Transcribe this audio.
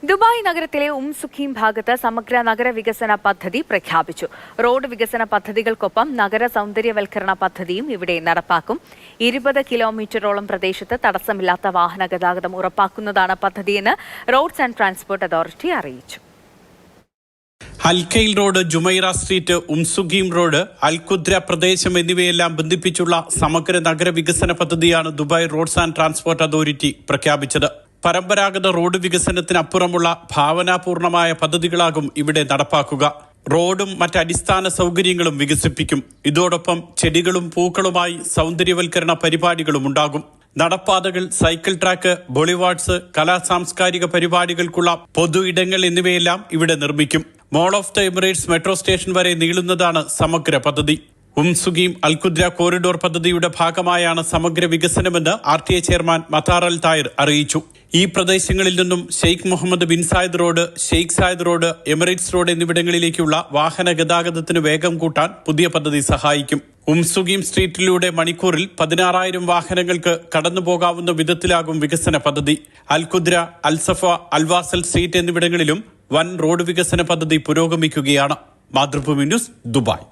Dubai നഗരത്തിലെ സുഖീം ഭാഗത്ത് സമഗ്ര നഗര വികസന പദ്ധതി പ്രഖ്യാപിച്ചു. റോഡ് വികസന പദ്ധതികൾക്കൊപ്പം നഗര സൗന്ദര്യവൽക്കരണ പദ്ധതിയും ഇവിടെ നടപ്പാക്കും. 20 കിലോമീറ്ററോളം പ്രദേശത്ത് തടസ്സമില്ലാത്ത വാഹന ഗതാഗതം ഉറപ്പാക്കുന്നതാണ് പദ്ധതിയെന്ന് റോഡ്സ് ആൻഡ് ട്രാൻസ്പോർട്ട് അതോറിറ്റി അറിയിച്ചു. അൽഖൈൽ റോഡ്, ജുമൈറ സ്ട്രീറ്റ്, സുഖീം റോഡ്, അൽഖുദ്ര പ്രദേശം എന്നിവയെല്ലാം ബന്ധിപ്പിച്ചുള്ള സമഗ്ര നഗര വികസന പദ്ധതിയാണ് Dubai roads and transport authority പ്രഖ്യാപിച്ചത്. പരമ്പരാഗത റോഡ് വികസനത്തിനപ്പുറമുള്ള ഭാവനാപൂർണമായ പദ്ധതികളാകും ഇവിടെ നടപ്പാക്കുക. റോഡും മറ്റ് അടിസ്ഥാന സൗകര്യങ്ങളും വികസിപ്പിക്കും. ഇതോടൊപ്പം ചെടികളും പൂക്കളുമായി സൗന്ദര്യവൽക്കരണ പരിപാടികളും ഉണ്ടാകും. നടപ്പാതകൾ, സൈക്കിൾ ട്രാക്ക്, ബോളിവാർഡ്സ്, സാംസ്കാരിക പരിപാടികൾക്കുള്ള പൊതു ഇടങ്ങൾ എന്നിവയെല്ലാം ഇവിടെ നിർമ്മിക്കും. Mall of the Emirates metro station വരെ നീളുന്നതാണ് സമഗ്ര പദ്ധതി. സുഖീം അൽഖുദ്ര കോറിഡോർ പദ്ധതിയുടെ ഭാഗമായാണ് സമഗ്ര വികസനമെന്ന് RTA ചെയർമാൻ മതാർ അൽ തായർ അറിയിച്ചു. ഈ പ്രദേശങ്ങളിൽ നിന്നും Sheikh Mohammed bin Zayed road, Sheikh Zayed road, Emirates road എന്നിവിടങ്ങളിലേക്കുള്ള വാഹന ഗതാഗതത്തിന് വേഗം കൂട്ടാൻ പുതിയ പദ്ധതി സഹായിക്കും. സുഖീം സ്ട്രീറ്റിലൂടെ മണിക്കൂറിൽ 16,000 വാഹനങ്ങൾക്ക് കടന്നുപോകാവുന്ന വിധത്തിലാകും വികസന പദ്ധതി. അൽഖുദ്ര, അൽസഫ, അൽവാസൽ സ്ട്രീറ്റ് എന്നിവിടങ്ങളിലും വൻ റോഡ് വികസന പദ്ധതി പുരോഗമിക്കുകയാണ്. Mathrubhumi news, Dubai.